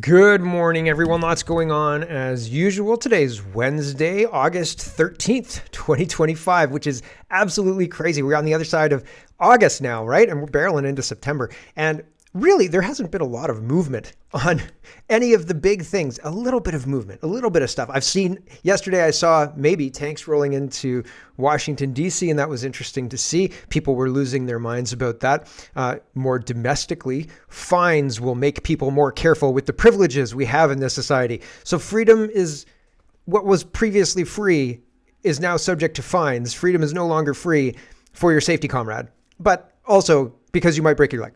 Good morning, everyone. Lots going on as usual. Today's Wednesday, August 13th, 2025, which is absolutely crazy. We're on the other side of August now, right? And we're barreling into September. And really, there hasn't been a lot of movement on any of the big things. A little bit of movement, a little bit of stuff. Yesterday I saw maybe tanks rolling into Washington, D.C., and that was interesting to see. People were losing their minds about that. More domestically, fines will make people more careful with the privileges we have in this society. So freedom is what was previously free is now subject to fines. Freedom is no longer free for your safety, comrade, but also because you might break your leg.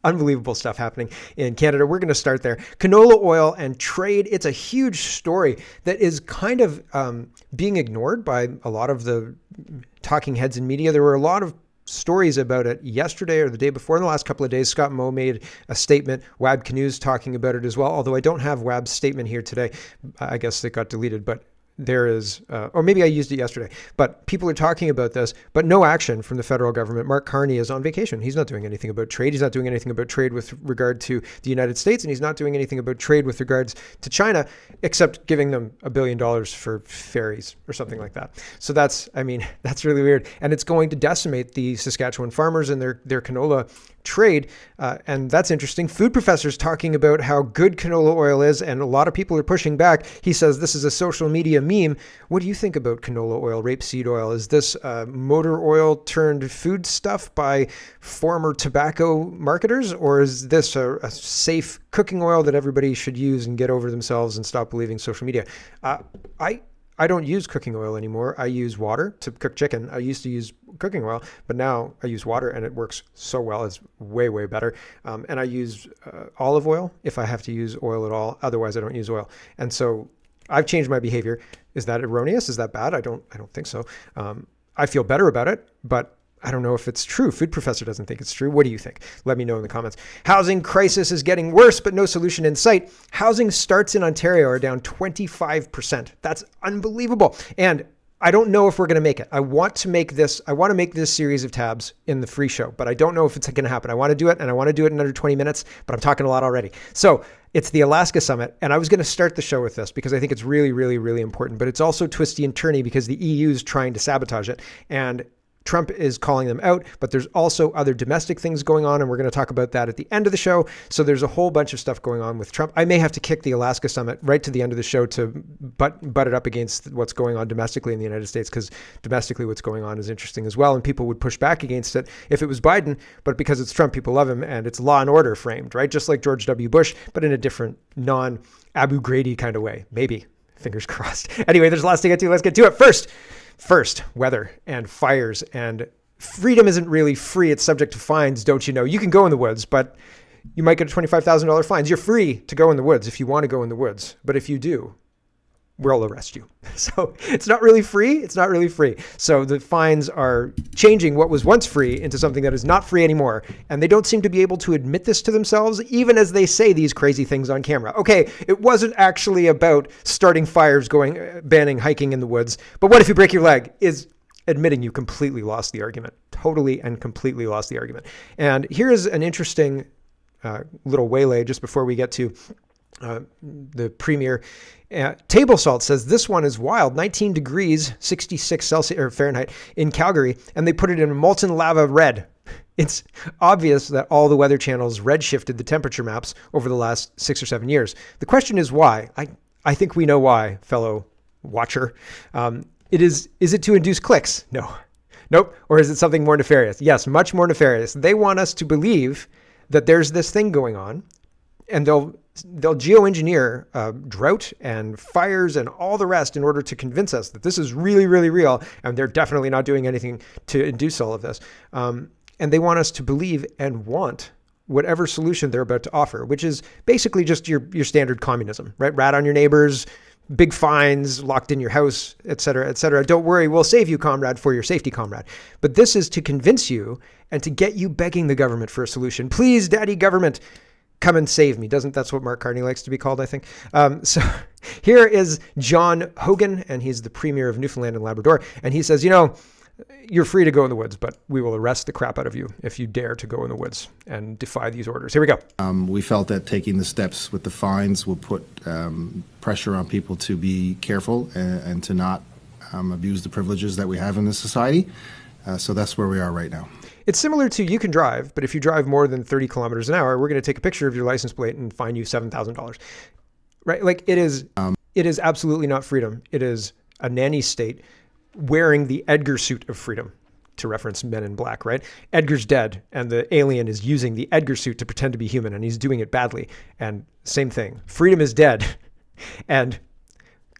Unbelievable stuff happening in Canada. We're going to start there. Canola oil and trade. It's a huge story that is kind of being ignored by a lot of the talking heads in media. There were a lot of stories about it yesterday or the day before. In the last couple of days, Scott Moe made a statement. Wab Canoe's talking about it as well, although I don't have Wab's statement here today. I guess it got deleted, but there is, or maybe I used it yesterday, but people are talking about this, but no action from the federal government. Mark Carney is on vacation. He's not doing anything about trade. He's not doing anything about trade with regard to the United States, and he's not doing anything about trade with regards to China, except giving them $1 billion for ferries or something like that. So that's really weird. And it's going to decimate the Saskatchewan farmers and their canola trade. And that's interesting. Food professors talking about how good canola oil is, and a lot of people are pushing back. He says this is a social media meme. What do you think about canola oil, rapeseed oil? Is this motor oil turned food stuff by former tobacco marketers, or is this a safe cooking oil that everybody should use and get over themselves and stop believing social media? I don't use cooking oil anymore. I use water to cook chicken. I used to use cooking oil, but now I use water and it works so well. It's way, way better. And I use olive oil if I have to use oil at all. Otherwise, I don't use oil. And so I've changed my behavior. Is that erroneous? Is that bad? I don't think so. I feel better about it, but I don't know if it's true. Food professor doesn't think it's true. What do you think? Let me know in the comments. Housing crisis is getting worse, but no solution in sight. Housing starts in Ontario are down 25%. That's unbelievable. And I don't know if we're going to make it. I want to make this series of tabs in the free show, but I don't know if it's going to happen. I want to do it, and I want to do it in under 20 minutes, but I'm talking a lot already. So it's the Alaska Summit, and I was going to start the show with this because I think it's really, really, really important, but it's also twisty and turny because the EU is trying to sabotage it. And Trump is calling them out, but there's also other domestic things going on, and we're going to talk about that at the end of the show. So there's a whole bunch of stuff going on with Trump. I may have to kick the Alaska Summit right to the end of the show to butt it up against what's going on domestically in the United States, because domestically what's going on is interesting as well, and people would push back against it if it was Biden, but because it's Trump, people love him, and it's law and order framed, right? Just like George W. Bush, but in a different, non-Abu Ghraib kind of way. Maybe. Fingers crossed. Anyway, there's lots to get to. Let's get to it. First, weather and fires, and freedom isn't really free. It's subject to fines, don't you know? You can go in the woods, but you might get a $25,000 fines. You're free to go in the woods if you want to go in the woods. But if you do, we'll arrest you. So it's not really free. It's not really free. So the fines are changing what was once free into something that is not free anymore. And they don't seem to be able to admit this to themselves, even as they say these crazy things on camera. Okay, it wasn't actually about starting fires, banning hiking in the woods. But what if you break your leg? Is admitting you completely lost the argument. Totally and completely lost the argument. And here is an interesting little waylay just before we get to the premier. Table Salt says this one is wild. 19 degrees, 66 Celsius or Fahrenheit in Calgary, and they put it in a molten lava red. It's obvious that all the weather channels red-shifted the temperature maps over the last 6 or 7 years. The question is why. I think we know why, fellow watcher. Is it to induce clicks? No. Nope. Or is it something more nefarious? Yes, much more nefarious. They want us to believe that there's this thing going on, and they'll geoengineer drought and fires and all the rest in order to convince us that this is really, really real, and they're definitely not doing anything to induce all of this. And they want us to believe and want whatever solution they're about to offer, which is basically just your standard communism, right? Rat on your neighbors, big fines, locked in your house, et cetera, et cetera. Don't worry, we'll save you, comrade, for your safety, comrade. But this is to convince you and to get you begging the government for a solution. Please, daddy government, come and save me. That's what Mark Carney likes to be called, I think. So here is John Hogan, and he's the premier of Newfoundland and Labrador. And he says, you're free to go in the woods, but we will arrest the crap out of you if you dare to go in the woods and defy these orders. Here we go. We felt that taking the steps with the fines will put pressure on people to be careful and to not abuse the privileges that we have in this society. So that's where we are right now. It's similar to you can drive, but if you drive more than 30 kilometers an hour, we're going to take a picture of your license plate and fine you $7,000. Right? Like it is absolutely not freedom. It is a nanny state wearing the Edgar suit of freedom, to reference Men in Black, right? Edgar's dead and the alien is using the Edgar suit to pretend to be human and he's doing it badly. And same thing. Freedom is dead. And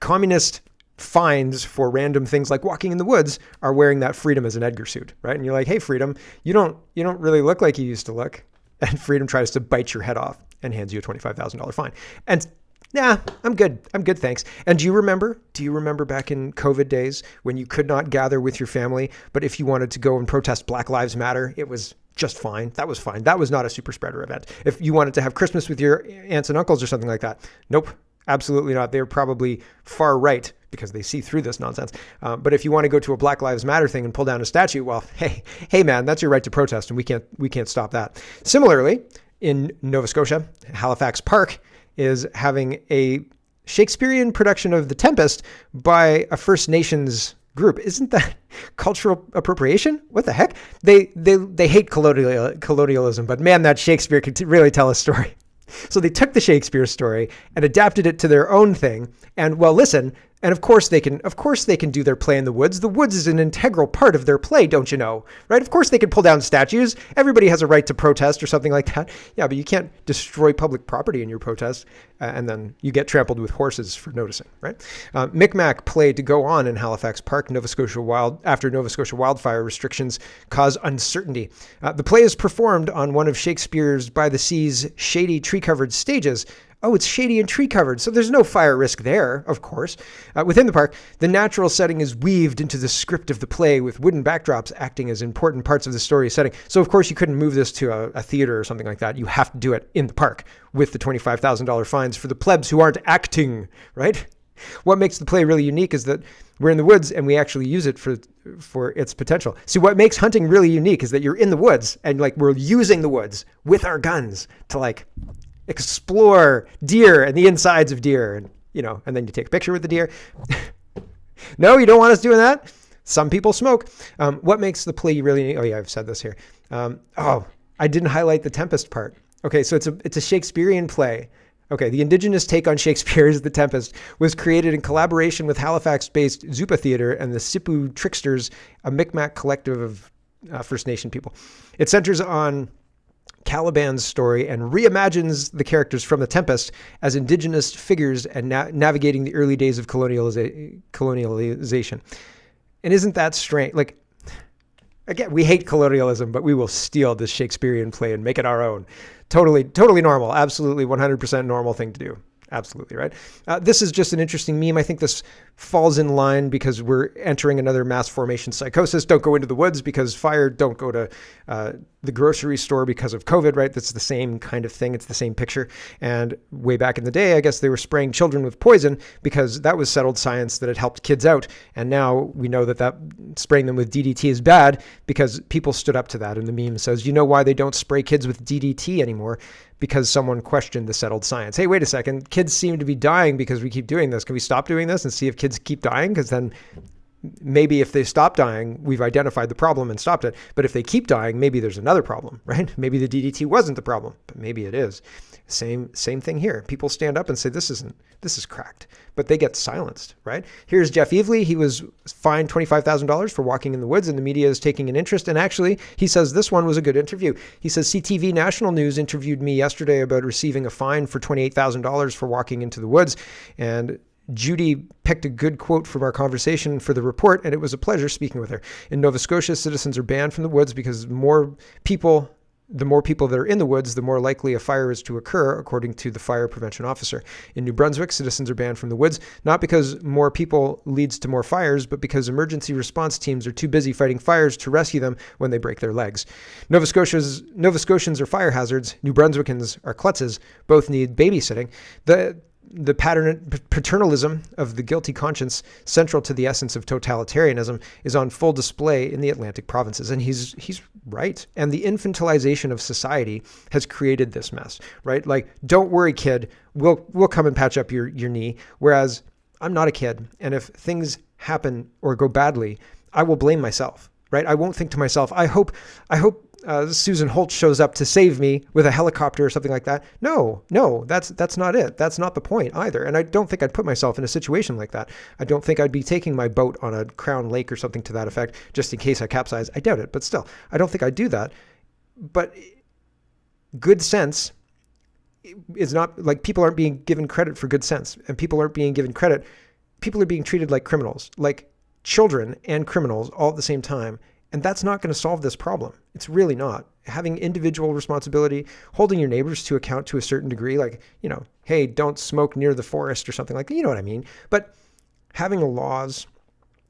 communist fines for random things like walking in the woods are wearing that freedom as an Edgar suit, right? And you're like, hey, freedom, you don't really look like you used to look. And freedom tries to bite your head off and hands you a $25,000 fine. And nah, I'm good, thanks. And do you remember back in COVID days when you could not gather with your family, but if you wanted to go and protest Black Lives Matter, it was just fine. That was fine. That was not a super spreader event. If you wanted to have Christmas with your aunts and uncles or something like that, nope, absolutely not. They're probably far right because they see through this nonsense. But if you want to go to a Black Lives Matter thing and pull down a statue, well, hey man, that's your right to protest, and we can't stop that. Similarly, in Nova Scotia, Halifax Park is having a Shakespearean production of The Tempest by a First Nations group. Isn't that cultural appropriation? What the heck? They hate colonialism, but man, that Shakespeare could really tell a story. So they took the Shakespeare story and adapted it to their own thing. And well, listen, and of course they can do their play in the woods. The woods is an integral part of their play, don't you know? Right? Of course they can pull down statues. Everybody has a right to protest or something like that. Yeah, but you can't destroy public property in your protest and then you get trampled with horses for noticing, right? Micmac play to go on in Halifax Park, Nova Scotia after Nova Scotia wildfire restrictions cause uncertainty. The play is performed on one of Shakespeare's By the Sea's shady tree-covered stages. Oh, it's shady and tree-covered, so there's no fire risk there, of course. Within the park, the natural setting is weaved into the script of the play with wooden backdrops acting as important parts of the story setting. So, of course, you couldn't move this to a theater or something like that. You have to do it in the park with the $25,000 fines for the plebs who aren't acting, right? What makes the play really unique is that we're in the woods and we actually use it for its potential. See, what makes hunting really unique is that you're in the woods and we're using the woods with our guns to explore deer and the insides of deer and then you take a picture with the deer. No, you don't want us doing that. Some people smoke. What makes the play really, oh yeah, I've said this here. I didn't highlight the Tempest part. Okay. So it's a Shakespearean play. Okay. The indigenous take on Shakespeare's The Tempest was created in collaboration with Halifax-based Zupa Theatre and the Sipu Tricksters, a Micmac collective of First Nation people. It centers on Caliban's story and reimagines the characters from The Tempest as indigenous figures and navigating the early days of colonialization. And isn't that strange? Again, we hate colonialism, but we will steal this Shakespearean play and make it our own. Totally normal. Absolutely 100% normal thing to do. Absolutely, right? This is just an interesting meme. I think this falls in line because we're entering another mass formation psychosis. Don't go into the woods because fire. Don't go to the grocery store because of COVID, right? That's the same kind of thing. It's the same picture. And way back in the day, I guess they were spraying children with poison because that was settled science that it helped kids out. And now we know that spraying them with DDT is bad because people stood up to that. And the meme says, you know why they don't spray kids with DDT anymore? Because someone questioned the settled science. Hey, wait a second. Kids seem to be dying because we keep doing this. Can we stop doing this and see if kids keep dying? Because then maybe if they stop dying, we've identified the problem and stopped it. But if they keep dying, maybe there's another problem, right? Maybe the DDT wasn't the problem, but maybe it is. Same thing here. People stand up and say, this is cracked, but they get silenced, right? Here's Jeff Evely. He was fined $25,000 for walking in the woods and the media is taking an interest. And actually, he says this one was a good interview. He says, CTV National News interviewed me yesterday about receiving a fine for $28,000 for walking into the woods. And Judy picked a good quote from our conversation for the report, and it was a pleasure speaking with her. In Nova Scotia, citizens are banned from the woods because the more people that are in the woods, the more likely a fire is to occur, according to the fire prevention officer. In New Brunswick, citizens are banned from the woods, not because more people leads to more fires, but because emergency response teams are too busy fighting fires to rescue them when they break their legs. Nova Scotians are fire hazards. New Brunswickans are klutzes. Both need babysitting. the paternalism of the guilty conscience, central to the essence of totalitarianism, is on full display in the Atlantic provinces. And he's right. And the infantilization of society has created this mess, right? Like, don't worry, kid, we'll come and patch up your knee. Whereas I'm not a kid. And if things happen or go badly, I will blame myself, right? I won't think to myself, I hope Susan Holt shows up to save me with a helicopter or something like that. No, that's not it. That's not the point either. And I don't think I'd put myself in a situation like that. I don't think I'd be taking my boat on a Crown Lake or something to that effect just in case I capsize. I doubt it, but still, I don't think I'd do that. But good sense is not, like, people aren't being given credit for good sense, and people aren't being given credit. People are being treated like criminals, like children and criminals all at the same time. And that's not going to solve this problem. It's really not. Having individual responsibility, holding your neighbors to account to a certain degree, like, hey, don't smoke near the forest or something like that. You know what I mean? But having laws,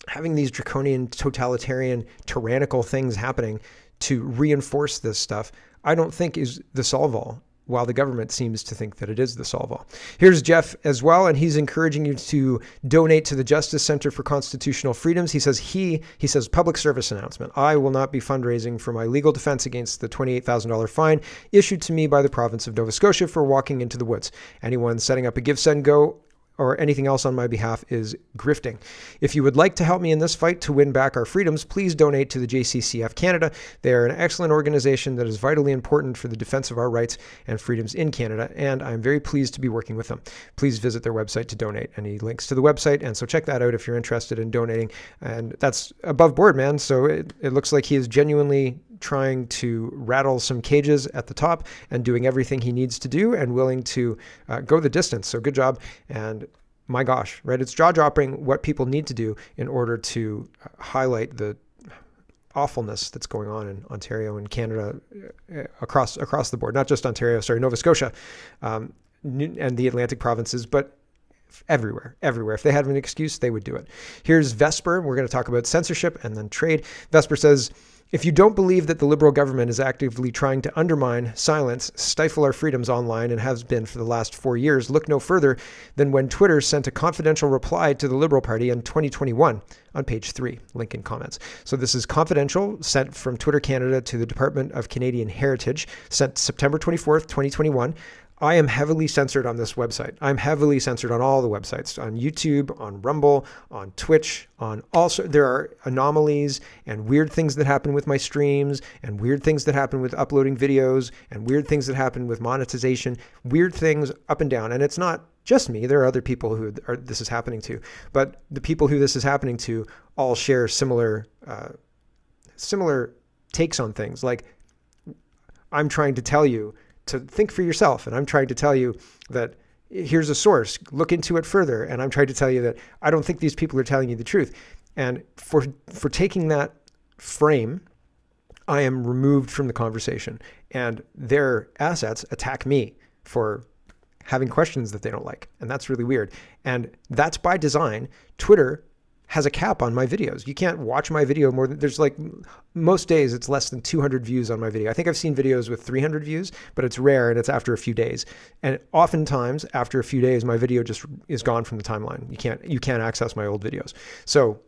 having these draconian, totalitarian, tyrannical things happening to reinforce this stuff, I don't think is the solve-all, while the government seems to think that it is the solve-all. Here's Jeff as well, and he's encouraging you to donate to the Justice Center for Constitutional Freedoms. He says, public service announcement. I will not be fundraising for my legal defense against the $28,000 fine issued to me by the province of Nova Scotia for walking into the woods. Anyone setting up a Give, Send, Go or anything else on my behalf is grifting. If you would like to help me in this fight to win back our freedoms, please donate to the JCCF Canada. They are an excellent organization that is vitally important for the defense of our rights and freedoms in Canada, and I'm very pleased to be working with them. Please visit their website to donate. Any links to the website, and so check that out if you're interested in donating. And that's above board, man. So it looks like he is genuinely trying to rattle some cages at the top and doing everything he needs to do and willing to go the distance. So good job. And my gosh, right? It's jaw-dropping what people need to do in order to highlight the awfulness that's going on in Ontario and Canada across the board, not just Nova Scotia and the Atlantic provinces, but everywhere. If they had an excuse, they would do it. Here's Vesper. We're going to talk about censorship and then trade. Vesper says, if you don't believe that the Liberal government is actively trying to undermine, silence, stifle our freedoms online and has been for the last 4 years, look no further than when Twitter sent a confidential reply to the Liberal Party in 2021 on page 3, link in comments. So this is confidential, sent from Twitter Canada to the Department of Canadian Heritage, sent September 24th, 2021. I am heavily censored on this website. I'm heavily censored on all the websites, on YouTube, on Rumble, on Twitch, there are anomalies and weird things that happen with my streams and weird things that happen with uploading videos and weird things that happen with monetization, weird things up and down. And it's not just me. There are other people who this is happening to, but the people who this is happening to all share similar takes on things. Like, I'm trying to tell you to think for yourself. And I'm trying to tell you that here's a source, look into it further. And I'm trying to tell you that I don't think these people are telling you the truth. And for taking that frame, I am removed from the conversation, and their assets attack me for having questions that they don't like. And that's really weird. And that's by design. Twitter has a cap on my videos. You can't watch my video more than, there's like, most days it's less than 200 views on my video. I think I've seen videos with 300 views, but it's rare and it's after a few days. And oftentimes after a few days, my video just is gone from the timeline. You can't access my old videos. So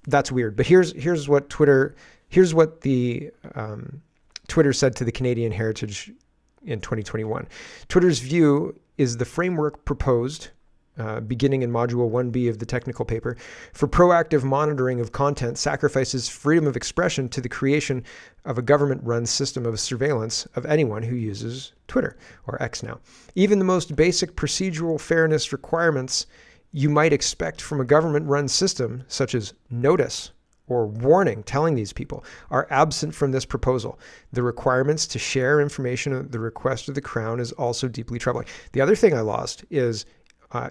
that's weird. But here's what the Twitter said to the Canadian Heritage in 2021. Twitter's view is the framework proposed beginning in Module 1B of the technical paper, for proactive monitoring of content sacrifices freedom of expression to the creation of a government-run system of surveillance of anyone who uses Twitter, or X now. Even the most basic procedural fairness requirements you might expect from a government-run system, such as notice or warning telling these people, are absent from this proposal. The requirements to share information at the request of the Crown is also deeply troubling. The other thing I lost is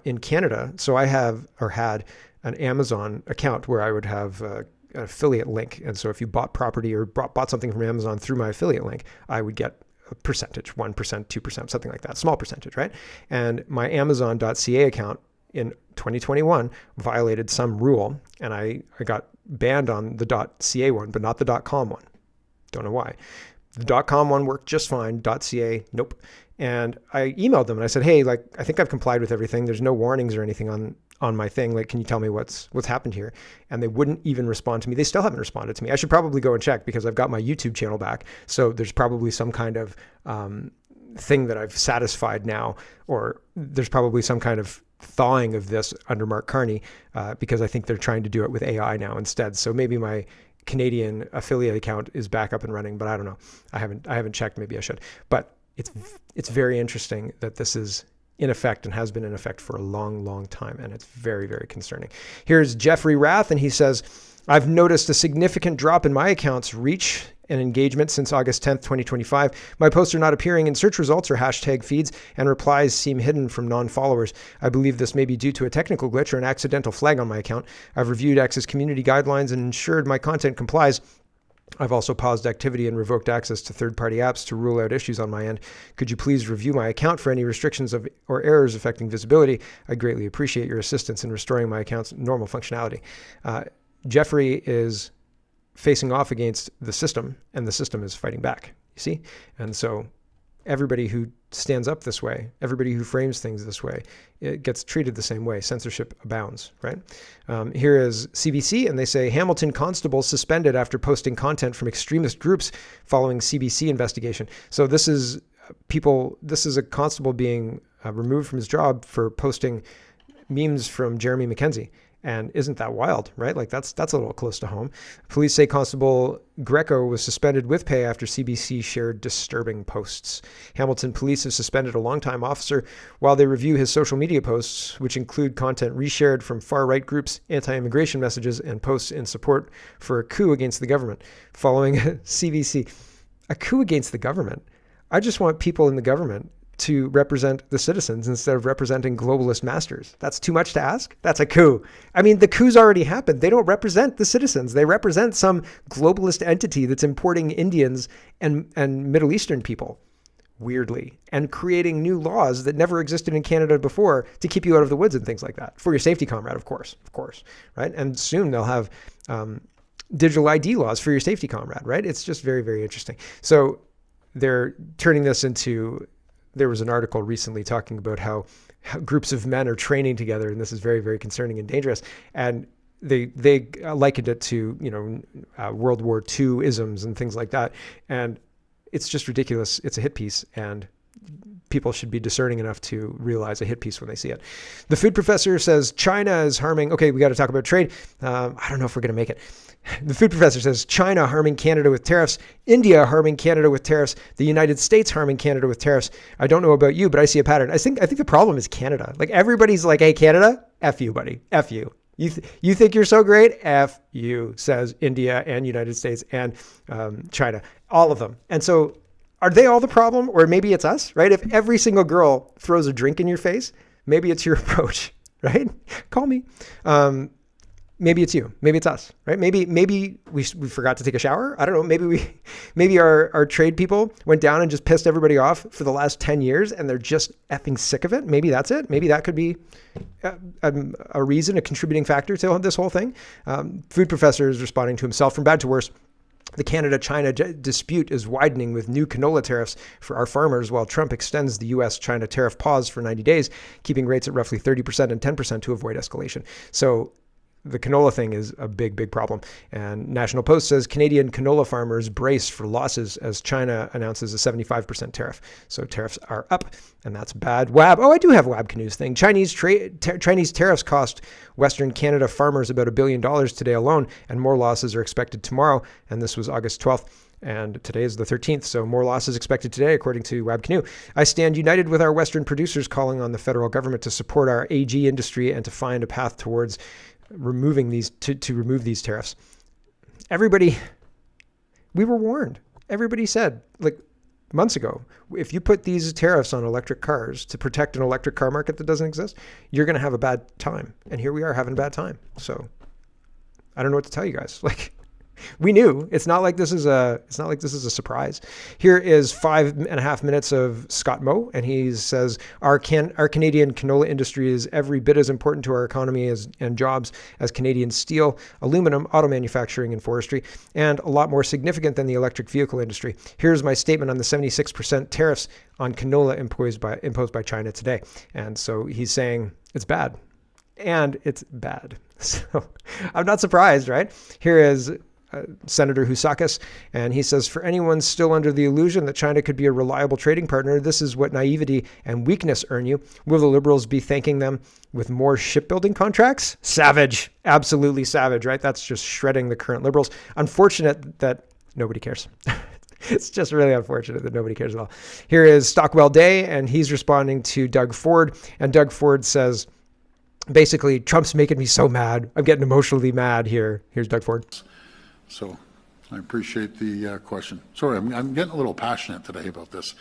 in Canada, so I had an Amazon account where I would have an affiliate link. And so if you bought property or bought something from Amazon through my affiliate link, I would get a percentage, 1%, 2%, something like that, small percentage, right? And my Amazon.ca account in 2021 violated some rule, and I got banned on the .ca one, but not the .com one. Don't know why. The .com one worked just fine. .ca, nope. And I emailed them and I said, hey, like, I think I've complied with everything. There's no warnings or anything on my thing. Like, can you tell me what's happened here? And they wouldn't even respond to me. They still haven't responded to me. I should probably go and check because I've got my YouTube channel back. So there's probably some kind of thing that I've satisfied now, or there's probably some kind of thawing of this under Mark Carney because I think they're trying to do it with AI now instead. So maybe my Canadian affiliate account is back up and running, but I don't know. I haven't checked. Maybe I should. But it's very interesting that this is in effect and has been in effect for a long, long time. And it's very, very concerning. Here's Jeffrey Rath, and he says, I've noticed a significant drop in my account's reach and engagement since August 10th, 2025. My posts are not appearing in search results or hashtag feeds, and replies seem hidden from non-followers. I believe this may be due to a technical glitch or an accidental flag on my account. I've reviewed X's community guidelines and ensured my content complies. I've also paused activity and revoked access to third-party apps to rule out issues on my end. Could you please review my account for any restrictions or errors affecting visibility? I greatly appreciate your assistance in restoring my account's normal functionality. Jeffrey is facing off against the system, and the system is fighting back, you see? And so everybody who stands up this way, everybody who frames things this way, it gets treated the same way. Censorship abounds, right? Here is CBC, and they say Hamilton constable suspended after posting content from extremist groups following CBC investigation. So this is a constable being removed from his job for posting memes from Jeremy McKenzie. And isn't that wild, right? Like that's a little close to home. Police say Constable Greco was suspended with pay after CBC shared disturbing posts. Hamilton police have suspended a longtime officer while they review his social media posts, which include content reshared from far-right groups, anti-immigration messages, and posts in support for a coup against the government. Following CBC, a coup against the government. I just want people in the government to represent the citizens instead of representing globalist masters. That's too much to ask? That's a coup. I mean, the coup's already happened. They don't represent the citizens. They represent some globalist entity that's importing Indians and Middle Eastern people, weirdly, and creating new laws that never existed in Canada before to keep you out of the woods and things like that. For your safety, comrade, of course, right? And soon they'll have digital ID laws for your safety, comrade, right? It's just very, very interesting. So they're turning this into... There was an article recently talking about how groups of men are training together, and this is very, very concerning and dangerous. And they likened it to, World War II isms and things like that. And it's just ridiculous. It's a hit piece, and people should be discerning enough to realize a hit piece when they see it. The food professor says China is harming... Okay, we got to talk about trade. I don't know if we're going to make it. The food professor says China harming Canada with tariffs, India harming Canada with tariffs, the United States harming Canada with tariffs. I don't know about you, but I see a pattern. I think the problem is Canada. Like everybody's like, hey, Canada, F you, buddy. F you. You think you're so great? F you, says India and United States and China, all of them. And so are they all the problem? Or maybe it's us, right? If every single girl throws a drink in your face, maybe it's your approach, right? Call me. Maybe it's you. Maybe it's us, right? Maybe we forgot to take a shower. I don't know. Maybe our trade people went down and just pissed everybody off for the last 10 years and they're just effing sick of it. Maybe that's it. Maybe that could be a reason, a contributing factor to this whole thing. Food professor is responding to himself from bad to worse. The Canada-China dispute is widening with new canola tariffs for our farmers while Trump extends the U.S.-China tariff pause for 90 days, keeping rates at roughly 30% and 10% to avoid escalation. So the canola thing is a big, big problem. And National Post says Canadian canola farmers brace for losses as China announces a 75% tariff. So tariffs are up, and that's bad. WAB. Oh, I do have WAB Canoes thing. Chinese tariffs cost Western Canada farmers about $1 billion today alone, and more losses are expected tomorrow. And this was August 12th. And today is the 13th, so more losses expected today, according to WAB Canoe. I stand united with our Western producers calling on the federal government to support our AG industry and to find a path towards removing these to remove these tariffs. Everybody, we were warned. Everybody said, like months ago, if you put these tariffs on electric cars to protect an electric car market that doesn't exist, you're going to have a bad time. And here we are having a bad time. So I don't know what to tell you guys. Like, We knew. It's not like this is a surprise. Here is 5.5 minutes of Scott Moe, and he says our Canadian canola industry is every bit as important to our economy and jobs as Canadian steel, aluminum, auto manufacturing, and forestry, and a lot more significant than the electric vehicle industry. Here's my statement on the 76% tariffs on canola imposed by China today. And so he's saying it's bad. And it's bad. So I'm not surprised, right? Here is Senator Housakis, and he says, for anyone still under the illusion that China could be a reliable trading partner, this is what naivety and weakness earn you. Will the Liberals be thanking them with more shipbuilding contracts? Savage. Absolutely savage, right? That's just shredding the current Liberals. Unfortunate that nobody cares. It's just really unfortunate that nobody cares at all. Here is Stockwell Day, and he's responding to Doug Ford, and Doug Ford says, basically, Trump's making me so mad. I'm getting emotionally mad here. Here's Doug Ford. So I appreciate the question. Sorry, I'm getting a little passionate today about this.